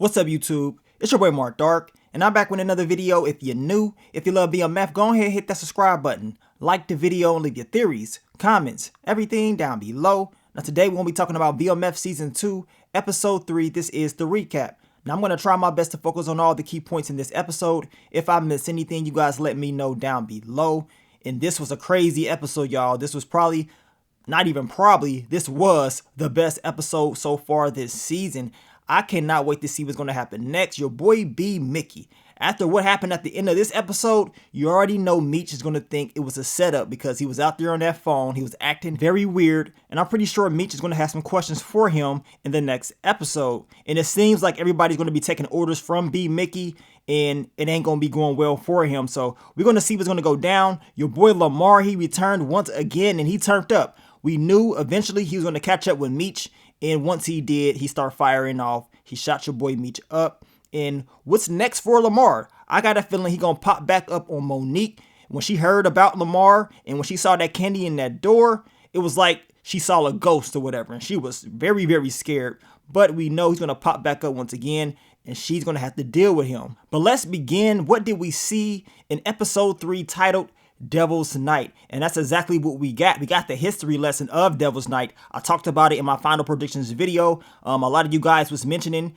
What's up, YouTube? It's your boy Mark Dark, and I'm back with another video. If you're new, if you love BMF, go ahead and hit that subscribe button. Like the video and leave your theories, comments, everything down below. Now today we're going to be talking about BMF Season 2, Episode 3. This is the recap. Now I'm going to try my best to focus on all the key points in this episode. If I miss anything, you guys let me know down below. And this was a crazy episode, y'all. This was probably, not even probably, this was the best episode so far this season. I cannot wait to see what's going to happen next. Your boy B. Mickey. After what happened at the end of this episode, you already know Meech is going to think it was a setup because he was out there on that phone. He was acting very weird. And I'm pretty sure Meech is going to have some questions for him in the next episode. And it seems like everybody's going to be taking orders from B. Mickey. And it ain't going to be going well for him. So we're going to see what's going to go down. Your boy Lamar, he returned once again and he turned up. We knew eventually he was going to catch up with Meech. And once he did, he started firing off. He shot your boy Meech up. And what's next for Lamar? I got a feeling he going to pop back up on Monique. When she heard about Lamar and when she saw that candy in that door, it was like she saw a ghost or whatever. And she was very, very scared. But we know he's going to pop back up once again. And she's going to have to deal with him. But let's begin. What did we see in episode 3 titled Devil's Night? And that's exactly what we got. We got the history lesson of Devil's Night. I talked about it in my final predictions video. A lot of you guys was mentioning,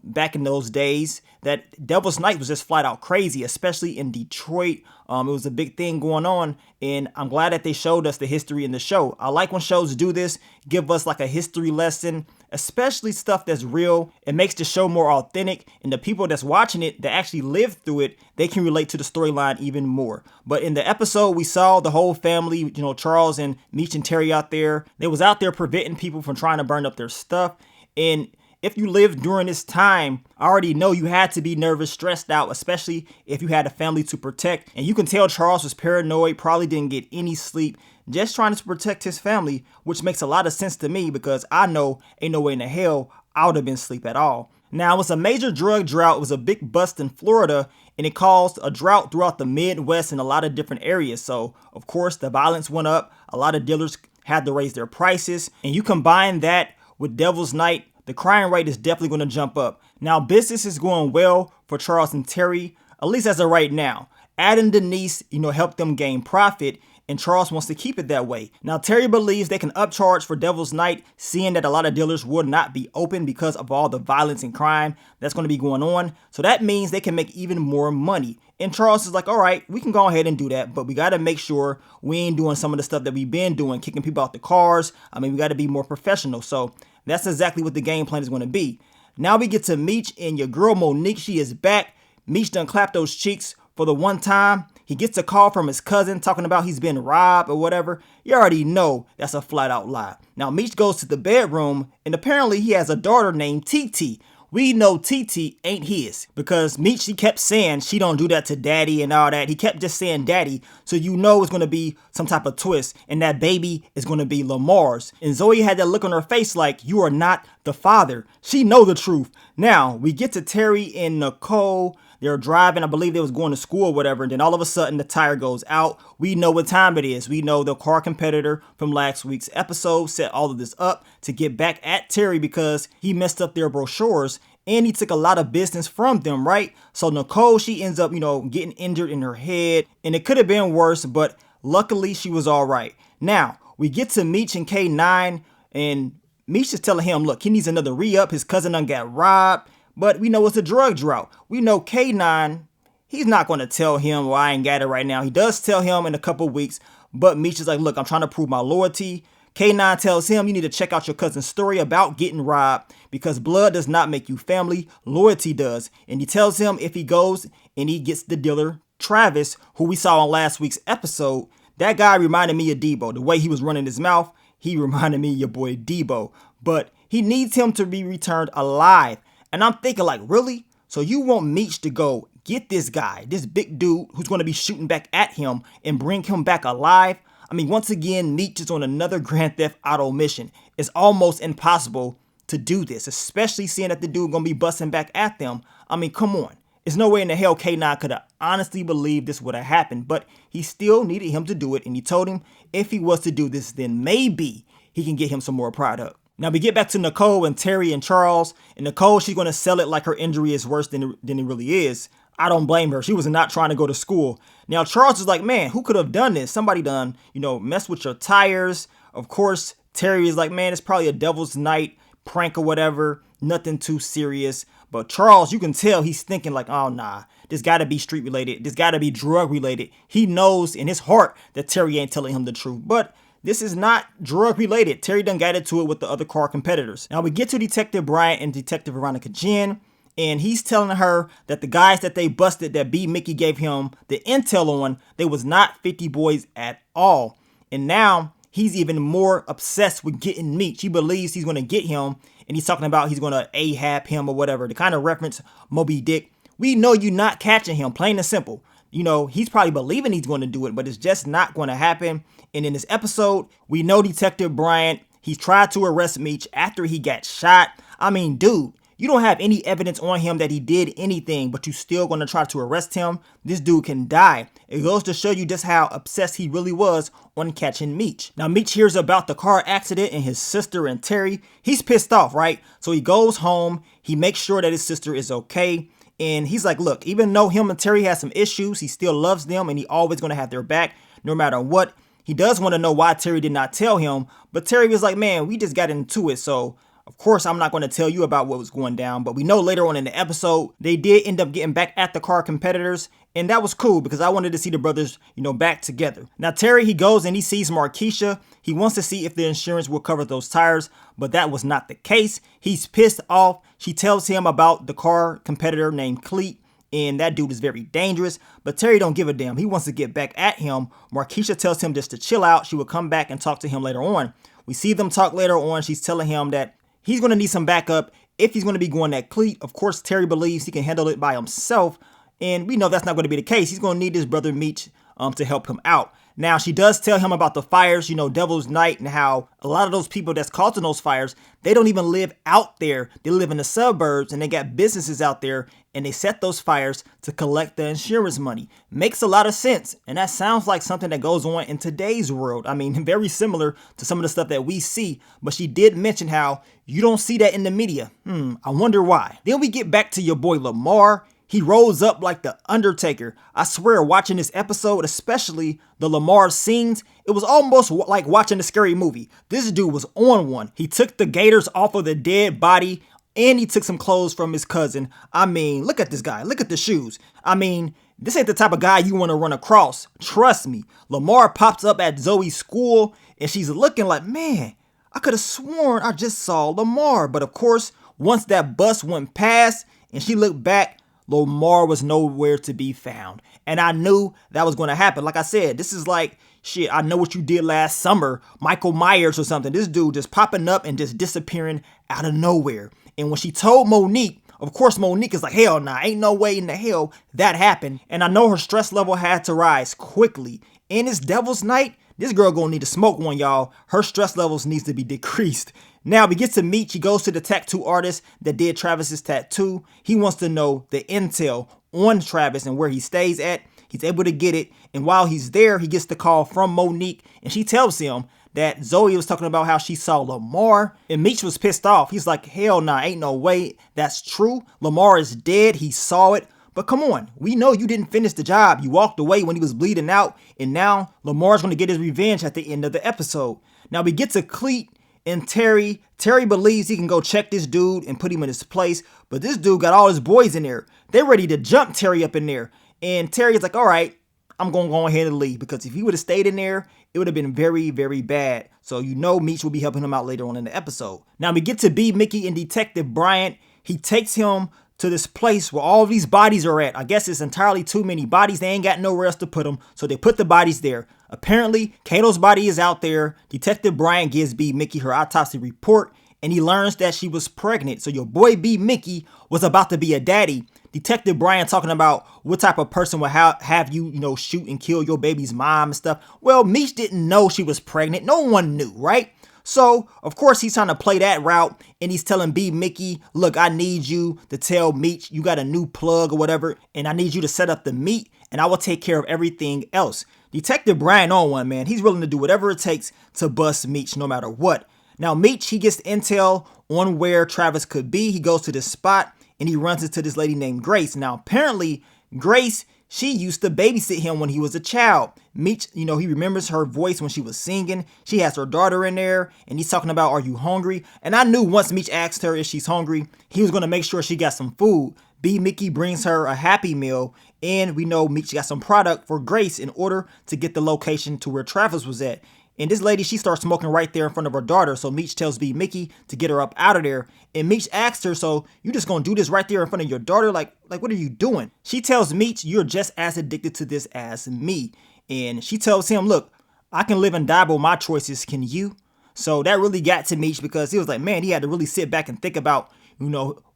back in those days that Devil's Night was just flat out crazy, especially in Detroit. It was a big thing going on, and I'm glad that they showed us the history in the show. I like when shows do this, give us like a history lesson, especially stuff that's real. It makes the show more authentic, and the people that's watching it that actually lived through it, they can relate to the storyline even more. But in the episode, we saw the whole family, Charles and Meech and Terry out there. They was out there preventing people from trying to burn up their stuff. And if you lived during this time, I already know you had to be nervous, stressed out, especially if you had a family to protect. And you can tell Charles was paranoid, probably didn't get any sleep, just trying to protect his family, which makes a lot of sense to me because I know ain't no way in the hell I would have been asleep at all. Now, it was a major drug drought. It was a big bust in Florida, and it caused a drought throughout the Midwest in a lot of different areas. So, of course, the violence went up. A lot of dealers had to raise their prices. And you combine that with Devil's Night, the crime rate is definitely going to jump up. Now, business is going well for Charles and Terry, at least as of right now. Ad and Denise, helped them gain profit, and Charles wants to keep it that way. Now, Terry believes they can upcharge for Devil's Night, seeing that a lot of dealers would not be open because of all the violence and crime that's going to be going on. So that means they can make even more money. And Charles is like, all right, we can go ahead and do that, but we got to make sure we ain't doing some of the stuff that we've been doing, kicking people out the cars. We got to be more professional. So that's exactly what the game plan is going to be. Now we get to Meech and your girl Monique. She is back. Meech done clapped those cheeks for the one time. He gets a call from his cousin talking about he's been robbed or whatever. You already know that's a flat out lie. Now Meech goes to the bedroom and apparently he has a daughter named TT. We know TT ain't his because Meech, she kept saying she don't do that to daddy and all that. He kept just saying daddy. So it's going to be some type of twist and that baby is going to be Lamar's. And Zoe had that look on her face like you are not the father. She know the truth. Now we get to Terry and Nicole. They're driving. I believe they was going to school or whatever. And then all of a sudden the tire goes out. We know what time it is. We know the car competitor from last week's episode set all of this up to get back at Terry because he messed up their brochures and he took a lot of business from them, right? So Nicole, she ends up, getting injured in her head and it could have been worse, but luckily she was all right. Now we get to Meech and K9 and Meech is telling him, look, he needs another re-up. His cousin done got robbed. But we know it's a drug drought. We know K9, he's not going to tell him, well, I ain't got it right now. He does tell him in a couple weeks, but Meech is like, look, I'm trying to prove my loyalty. K9 tells him you need to check out your cousin's story about getting robbed because blood does not make you family, loyalty does. And he tells him if he goes and he gets the dealer, Travis, who we saw on last week's episode, that guy reminded me of Debo. The way he was running his mouth, he reminded me of your boy Debo. But he needs him to be returned alive. And I'm thinking like, really? So you want Meech to go get this guy, this big dude who's going to be shooting back at him and bring him back alive? Once again, Meech is on another Grand Theft Auto mission. It's almost impossible to do this, especially seeing that the dude going to be busting back at them. Come on. There's no way in the hell K9 could have honestly believed this would have happened, but he still needed him to do it. And he told him if he was to do this, then maybe he can get him some more product. Now we get back to Nicole and Terry and Charles. And Nicole, she's going to sell it like her injury is worse than it really is. I don't blame her. She was not trying to go to school. Now Charles is like, man, who could have done this? Somebody done, mess with your tires. Of course, Terry is like, man, it's probably a devil's night prank or whatever. Nothing too serious. But Charles, you can tell he's thinking like, oh, nah, this got to be street related. This got to be drug related. He knows in his heart that Terry ain't telling him the truth. But this is not drug related. Terry done got into it with the other car competitors. Now we get to Detective Bryant and Detective Veronica Jen. And he's telling her that the guys that they busted that B. Mickey gave him the intel on, they was not 50 boys at all. And now he's even more obsessed with getting Meech. He believes he's going to get him. And he's talking about he's going to Ahab him or whatever. The kind of reference Moby Dick. We know you're not catching him, plain and simple. He's probably believing he's going to do it, but it's just not going to happen. And in this episode, we know Detective Bryant, he tried to arrest Meech after he got shot. I mean, dude, you don't have any evidence on him that he did anything, but you still going to try to arrest him? This dude can die. It goes to show you just how obsessed he really was on catching Meech. Now, Meech hears about the car accident and his sister and Terry. He's pissed off, right? So he goes home. He makes sure that his sister is okay. And he's like, look, even though him and Terry has some issues, he still loves them and he always going to have their back no matter what. He does want to know why Terry did not tell him. But Terry was like, man, we just got into it. So of course, I'm not going to tell you about what was going down, but we know later on in the episode, they did end up getting back at the car competitors. And that was cool because I wanted to see the brothers, back together. Now, Terry, he goes and he sees Markeisha. He wants to see if the insurance will cover those tires, but that was not the case. He's pissed off. She tells him about the car competitor named Cleet. And that dude is very dangerous, but Terry don't give a damn. He wants to get back at him. Markeisha tells him just to chill out. She will come back and talk to him later on. We see them talk later on. She's telling him that he's going to need some backup if he's going to be going at Cleet. Of course, Terry believes he can handle it by himself. And we know that's not going to be the case. He's going to need his brother Meech to help him out. Now, she does tell him about the fires, Devil's Night, and how a lot of those people that's causing those fires, they don't even live out there. They live in the suburbs and they got businesses out there and they set those fires to collect the insurance money. Makes a lot of sense. And that sounds like something that goes on in today's world. I mean, very similar to some of the stuff that we see. But she did mention how you don't see that in the media. I wonder why. Then we get back to your boy Lamar. He rose up like the Undertaker. I swear, watching this episode, especially the Lamar scenes, it was almost like watching a scary movie. This dude was on one. He took the gaiters off of the dead body and he took some clothes from his cousin. I mean, look at this guy. Look at the shoes. I mean, this ain't the type of guy you want to run across. Trust me. Lamar pops up at Zoe's school and she's looking like, man, I could have sworn I just saw Lamar. But of course, once that bus went past and she looked back, Lamar was nowhere to be found. And I knew that was going to happen. Like I said, this is like, shit, I know what you did last summer. Michael Myers or something. This dude just popping up and just disappearing out of nowhere. And when she told Monique, of course, Monique is like, hell nah, ain't no way in the hell that happened. And I know her stress level had to rise quickly. In this Devil's Night, this girl gonna need to smoke one, y'all. Her stress levels needs to be decreased. Now we get to meet. He goes to the tattoo artist that did Travis's tattoo. He wants to know the intel on Travis and where he stays at. He's able to get it. And while he's there, he gets the call from Monique. And she tells him that Zoe was talking about how she saw Lamar. And Meech was pissed off. He's like, hell nah, ain't no way that's true. Lamar is dead. He saw it. But come on, we know you didn't finish the job. You walked away when he was bleeding out. And now Lamar's going to get his revenge at the end of the episode. Now we get to Cleet and Terry. Terry believes he can go check this dude and put him in his place. But this dude got all his boys in there. They're ready to jump Terry up in there. And Terry is like, all right, I'm going to go ahead and leave. Because if he would have stayed in there, it would have been very, very bad. So Meech will be helping him out later on in the episode. Now we get to B. Mickey and Detective Bryant. He takes him to this place where all these bodies are at. I guess it's entirely too many bodies. They ain't got nowhere else to put them. So they put the bodies there. Apparently, Kato's body is out there. Detective Bryant gives B. Mickey her autopsy report. And he learns that she was pregnant. So your boy B. Mickey was about to be a daddy. Detective Bryant talking about what type of person would have you, shoot and kill your baby's mom and stuff. Well, Meech didn't know she was pregnant. No one knew, right? So, of course, he's trying to play that route, and he's telling B. Mickey, look, I need you to tell Meech you got a new plug or whatever, and I need you to set up the meat, and I will take care of everything else. Detective Bryant on one, man. He's willing to do whatever it takes to bust Meech no matter what. Now Meech, he gets intel on where Travis could be. He goes to this spot and he runs into this lady named Grace. Now apparently Grace, she used to babysit him when he was a child. Meech, he remembers her voice when she was singing. She has her daughter in there and he's talking about, are you hungry? And I knew once Meech asked her if she's hungry, he was going to make sure she got some food. B. Mickey brings her a Happy Meal, and we know Meech got some product for Grace in order to get the location to where Travis was at. And this lady, she starts smoking right there in front of her daughter. So Meech tells B. Mickey to get her up out of there. And Meech asks her, so you just gonna do this right there in front of your daughter? Like what are you doing? She tells Meech, you're just as addicted to this as me. And she tells him, look, I can live and die by my choices. Can you? So that really got to Meech because he was like, man, he had to really sit back and think about,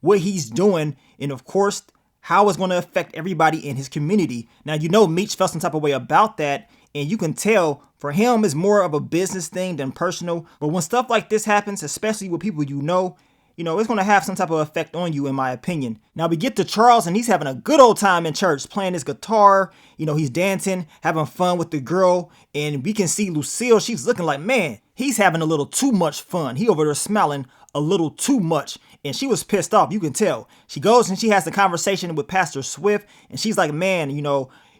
what he's doing. And of course, how it's going to affect everybody in his community. Now, Meech felt some type of way about that. And you can tell for him it's more of a business thing than personal. But when stuff like this happens, especially with people it's going to have some type of effect on you, in my opinion. Now we get to Charles and he's having a good old time in church, playing his guitar. He's dancing, having fun with the girl. And we can see Lucille, she's looking like, man, he's having a little too much fun. He over there smiling a little too much. And she was pissed off, you can tell. She goes and she has a conversation with Pastor Swift. And she's like, man,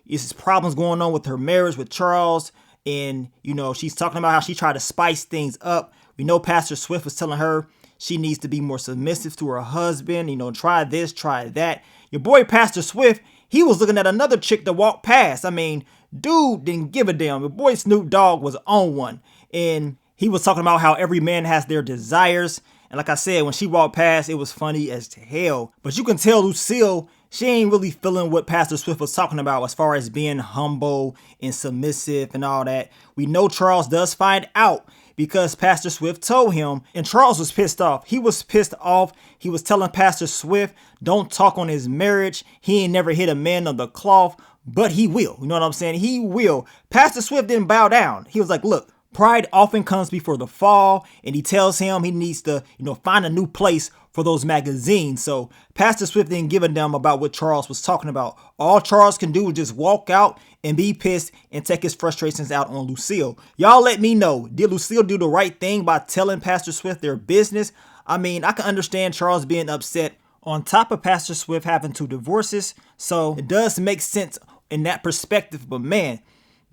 it's problems going on with her marriage with Charles. And, she's talking about how she tried to spice things up. We know Pastor Swift was telling her she needs to be more submissive to her husband. Try this, try that. Your boy, Pastor Swift, he was looking at another chick that walked past. I mean, dude didn't give a damn. Your boy Snoop Dogg was on one. And he was talking about how every man has their desires. And like I said, when she walked past, it was funny as hell. But you can tell Lucille, she ain't really feeling what Pastor Swift was talking about as far as being humble and submissive and all that. We know Charles does find out because Pastor Swift told him, and Charles was pissed off. He was pissed off. He was telling Pastor Swift, don't talk on his marriage. He ain't never hit a man on the cloth, but he will. You know what I'm saying? He will. Pastor Swift didn't bow down. He was like, look, pride often comes before the fall, and he tells him he needs to, find a new place for those magazines. So Pastor Swift didn't give a damn about what Charles was talking about. All Charles can do is just walk out and be pissed and take his frustrations out on Lucille. Y'all let me know, did Lucille do the right thing by telling Pastor Swift their business? I mean, I can understand Charles being upset on top of Pastor Swift having two divorces. So it does make sense in that perspective. But man,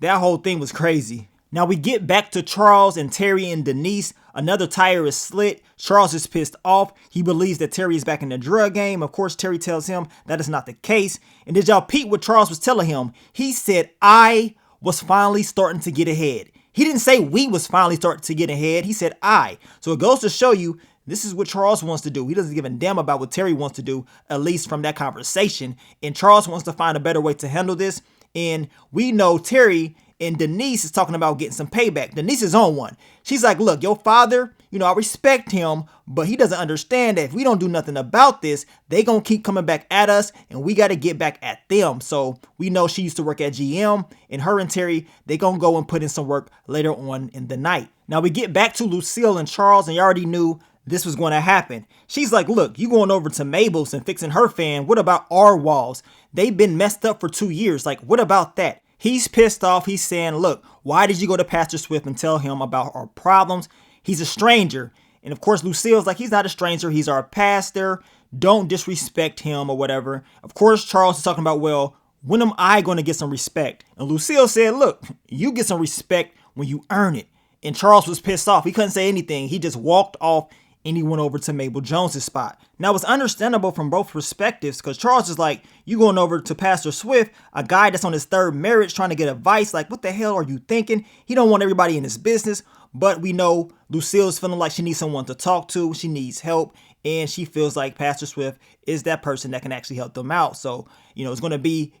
that whole thing was crazy. Now we get back to Charles and Terry and Denise. Another tire is slit. Charles is pissed off. He believes that Terry is back in the drug game. Of course, Terry tells him that is not the case. And did y'all peep what Charles was telling him? He said, I was finally starting to get ahead. He didn't say we was finally starting to get ahead. He said I. So it goes to show you this is what Charles wants to do. He doesn't give a damn about what Terry wants to do, at least from that conversation. And Charles wants to find a better way to handle this. And we know Terry and Denise is talking about getting some payback. Denise is on one. She's like, look, your father, I respect him, but he doesn't understand that if we don't do nothing about this, they gonna keep coming back at us and we got to get back at them. So we know she used to work at GM, and her and Terry, they gonna go and put in some work later on in the night. Now we get back to Lucille and Charles, and you already knew this was going to happen. She's like, look, you going over to Mabel's and fixing her fan. What about our walls? They've been messed up for 2 years. Like, what about that? He's pissed off. He's saying, look, why did you go to Pastor Swift and tell him about our problems? He's a stranger. And of course, Lucille's like, he's not a stranger. He's our pastor. Don't disrespect him or whatever. Of course, Charles is talking about, well, when am I going to get some respect? And Lucille said, look, you get some respect when you earn it. And Charles was pissed off. He couldn't say anything. He just walked off and he went over to Mabel Jones's spot. Now, it's understandable from both perspectives because Charles is like, you going over to Pastor Swift, a guy that's on his third marriage trying to get advice. Like, what the hell are you thinking? He don't want everybody in his business. But we know Lucille's feeling like she needs someone to talk to. She needs help. And she feels like Pastor Swift is that person that can actually help them out. So, it's going to be,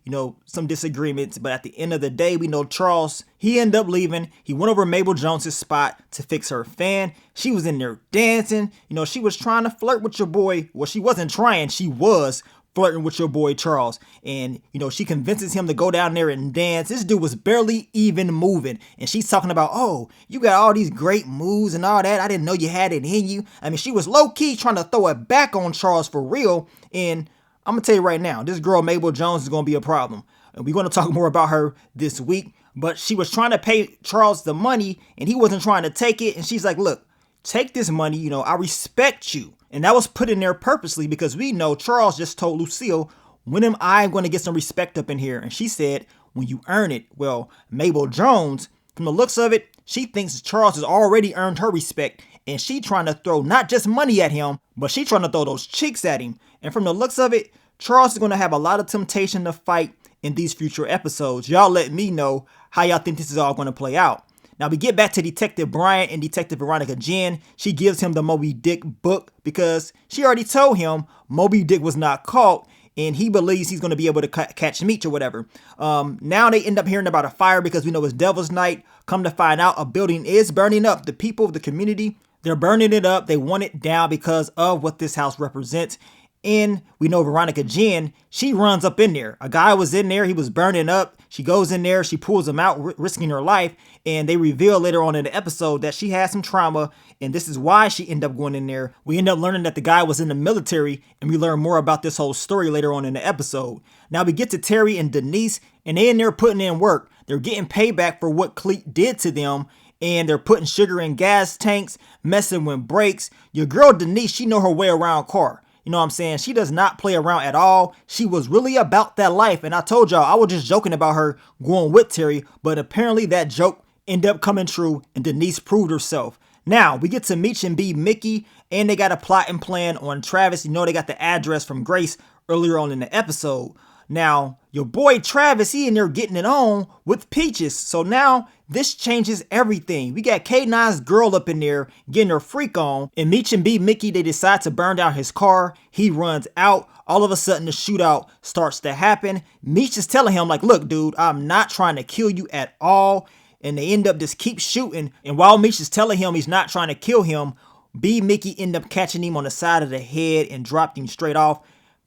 some disagreements. But at the end of the day, we know Charles, he ended up leaving. He went over Mabel Jones's spot to fix her fan. She was in there dancing. She was trying to flirt with your boy. Well, she wasn't trying. She was flirting with your boy Charles. And, she convinces him to go down there and dance. This dude was barely even moving. And she's talking about, oh, you got all these great moves and all that. I didn't know you had it in you. I mean, she was low-key trying to throw it back on Charles for real. And I'm going to tell you right now, this girl Mabel Jones is going to be a problem. And we're going to talk more about her this week. But she was trying to pay Charles the money and he wasn't trying to take it. And she's like, look, take this money, I respect you. And that was put in there purposely because we know Charles just told Lucille, when am I going to get some respect up in here? And she said, when you earn it. Well, Mabel Jones, from the looks of it, she thinks Charles has already earned her respect, and she trying to throw not just money at him, but she trying to throw those chicks at him. And from the looks of it, Charles is going to have a lot of temptation to fight in these future episodes. Y'all let me know how y'all think this is all going to play out. Now we get back to Detective Bryant and Detective Veronica Jen. She gives him the Moby Dick book because she already told him Moby Dick was not caught, and he believes he's going to be able to catch Meech or whatever. Now they end up hearing about a fire because we know it's Devil's Night. Come to find out, a building is burning up. The people of the community, they're burning it up. They want it down because of what this house represents. And we know Veronica Jen, she runs up in there. A guy was in there. He was burning up. She goes in there. She pulls him out, risking her life. And they reveal later on in the episode that she has some trauma. And this is why she ended up going in there. We end up learning that the guy was in the military. And we learn more about this whole story later on in the episode. Now we get to Terry and Denise. And they're in there putting in work. They're getting payback for what Cleet did to them. And they're putting sugar in gas tanks, messing with brakes. Your girl Denise, she know her way around car. You know what I'm saying? She does not play around at all. She was really about that life. And I told y'all, I was just joking about her going with Terry. But apparently that joke ended up coming true and Denise proved herself. Now, we get to Meech and B Mickey. And they got a plot and plan on Travis. You know they got the address from Grace earlier on in the episode. Now, your boy Travis, he in there getting it on with Peaches. So now this changes everything. We got K9's girl up in there getting her freak on. And Meech and B Mickey, they decide to burn down his car. He runs out. All of a sudden, the shootout starts to happen. Meech is telling him like, look, dude, I'm not trying to kill you at all. And they end up just keep shooting. And while Meech is telling him he's not trying to kill him, B Mickey end up catching him on the side of the head and dropped him straight off.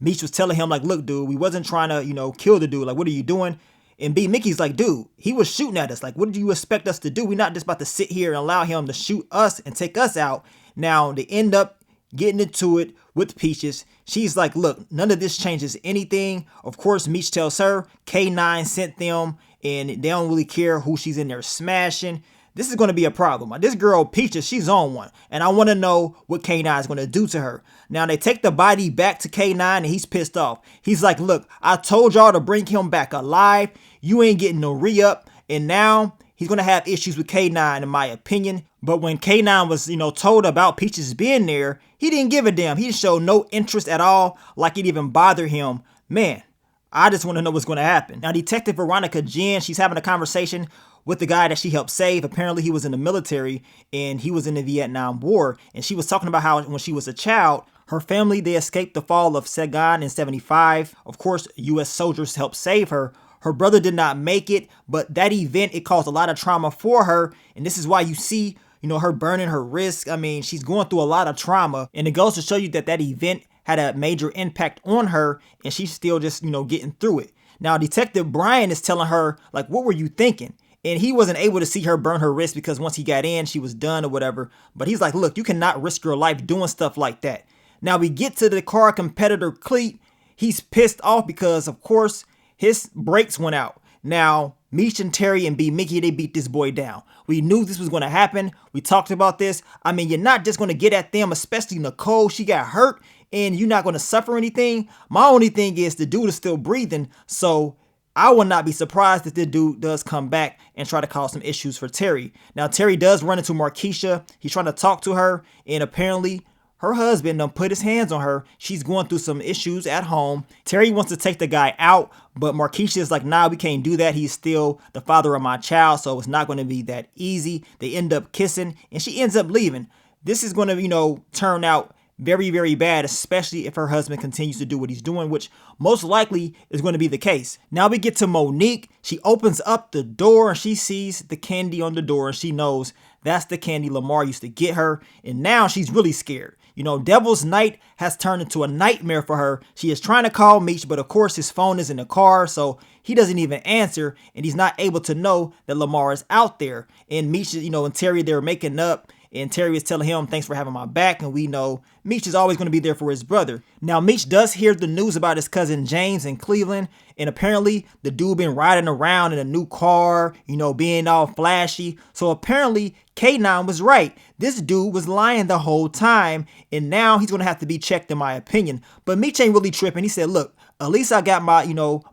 Meech was telling him like, look, dude, we wasn't trying to, kill the dude. Like, what are you doing? And B Mickey's like, dude, he was shooting at us. Like, what did you expect us to do? We're not just about to sit here and allow him to shoot us and take us out. Now, they end up getting into it with Peaches. She's like, look, none of this changes anything. Of course, Meech tells her K9 sent them and they don't really care who she's in there smashing. This is going to be a problem. This girl, Peaches, she's on one. And I want to know what K9 is going to do to her. Now, they take the body back to K9 and he's pissed off. He's like, look, I told y'all to bring him back alive. You ain't getting no re-up. And now he's going to have issues with K9, in my opinion. But when K9 was, told about Peaches being there, he didn't give a damn. He showed no interest at all, like it even bothered him. Man, I just want to know what's going to happen. Now, Detective Veronica Jen, she's having a conversation with the guy that she helped save. Apparently, he was in the military and he was in the Vietnam War. And she was talking about how when she was a child, her family, they escaped the fall of Saigon in 75. Of course, U.S. soldiers helped save her. Her brother did not make it, but that event, it caused a lot of trauma for her. And this is why you see, her burning her wrist. I mean, she's going through a lot of trauma. And it goes to show you that that event had a major impact on her. And she's still just, getting through it. Now, Detective Brian is telling her, like, what were you thinking? And he wasn't able to see her burn her wrist because once he got in, she was done or whatever. But he's like, look, you cannot risk your life doing stuff like that. Now we get to the car competitor Cleet. He's pissed off because, of course, his brakes went out. Now, Meech and Terry and B Mickey, they beat this boy down. We knew this was going to happen. We talked about this. I mean, you're not just going to get at them, especially Nicole. She got hurt and you're not going to suffer anything. My only thing is the dude is still breathing. So I will not be surprised if the dude does come back and try to cause some issues for Terry. Now, Terry does run into Markeisha. He's trying to talk to her, and apparently her husband done put his hands on her. She's going through some issues at home. Terry wants to take the guy out, but Markeisha is like, nah, we can't do that. He's still the father of my child, so it's not going to be that easy. They end up kissing, and she ends up leaving. This is going to, turn out very, very bad, especially if her husband continues to do what he's doing, which most likely is going to be the case. Now we get to Monique. She opens up the door and she sees the candy on the door and she knows that's the candy Lamar used to get her. And now she's really scared. Devil's Night has turned into a nightmare for her. She is trying to call Meech, but of course his phone is in the car, so he doesn't even answer, and he's not able to know that Lamar is out there. And Meech, and Terry, they're making up. and Terry is telling him, thanks for having my back, and we know Meech is always going to be there for his brother. Now, Meech does hear the news about his cousin James in Cleveland, and apparently the dude been riding around in a new car, being all flashy. So apparently K9 was right. This dude was lying the whole time, and now he's going to have to be checked in my opinion. But Meech ain't really tripping. He said, look, at least I got my,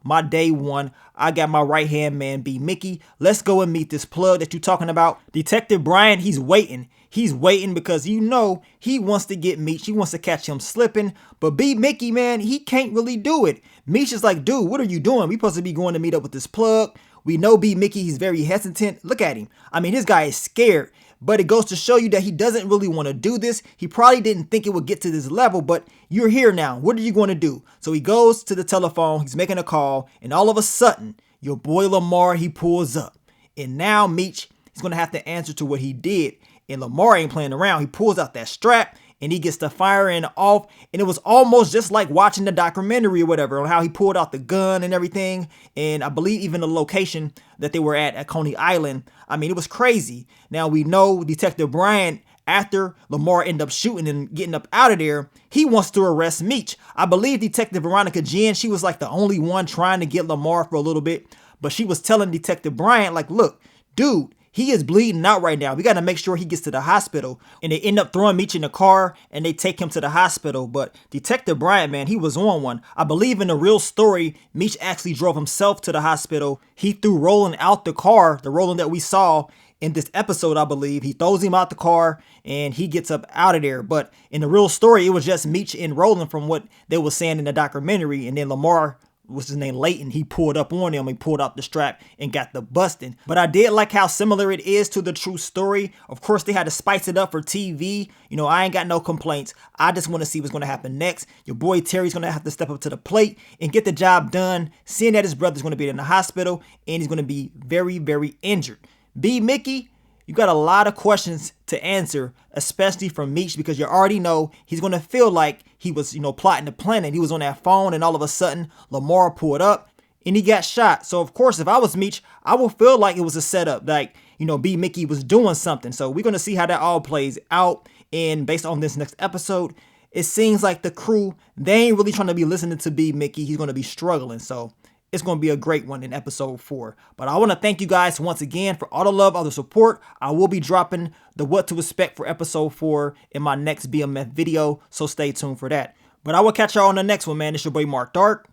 my day one. I got my right-hand man, B. Mickey. Let's go and meet this plug that you're talking about. Detective Bryant, he's waiting. He's waiting because he wants to get Meech. He wants to catch him slipping. But B. Mickey, man, he can't really do it. Meech is like, dude, what are you doing? We supposed to be going to meet up with this plug. We know B. Mickey, he's very hesitant. Look at him. I mean, this guy is scared. But it goes to show you that he doesn't really want to do this. He probably didn't think it would get to this level, but you're here now. What are you going to do? So he goes to the telephone. He's making a call. And all of a sudden, your boy Lamar, he pulls up. And now Meech is going to have to answer to what he did. And Lamar ain't playing around. He pulls out that strap and he gets the firing off. And it was almost just like watching the documentary or whatever on how he pulled out the gun and everything. And I believe even the location that they were at Coney Island. I mean, it was crazy. Now we know Detective Bryant, after Lamar ended up shooting and getting up out of there, he wants to arrest Meech. I believe Detective Veronica Jen, she was like the only one trying to get Lamar for a little bit. But she was telling Detective Bryant, like, look, dude, he is bleeding out right now. We got to make sure he gets to the hospital. And they end up throwing Meech in the car and they take him to the hospital. But Detective Bryant, man, he was on one. I believe in the real story, Meech actually drove himself to the hospital. He threw Roland out the car, the Roland that we saw in this episode, I believe. He throws him out the car and he gets up out of there. But in the real story, it was just Meech and Roland from what they were saying in the documentary. And then Lamar, what's his name, Layton, he pulled up on him. He pulled out the strap and got the busting. But I did like how similar it is to the true story. Of course, they had to spice it up for TV. I ain't got no complaints. I just want to see what's going to happen next. Your boy Terry's going to have to step up to the plate and get the job done, seeing that his brother's going to be in the hospital and he's going to be very, very injured. B. Mickey, you got a lot of questions to answer, especially from Meech, because you already know he's going to feel like he was, plotting the plan, and he was on that phone and all of a sudden Lamar pulled up and he got shot. So of course, if I was Meech, I would feel like it was a setup, like, B. Mickey was doing something. So we're going to see how that all plays out. And based on this next episode, it seems like the crew, they ain't really trying to be listening to B. Mickey. He's going to be struggling. So it's going to be a great one in episode 4. But I want to thank you guys once again for all the love, all the support. I will be dropping the what to expect for episode 4 in my next BMF video, so stay tuned for that. But I will catch y'all on the next one, man. It's your boy Mark Dark.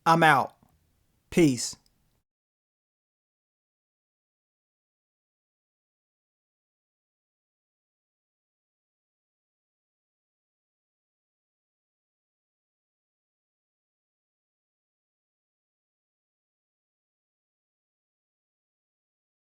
I'm out. Peace.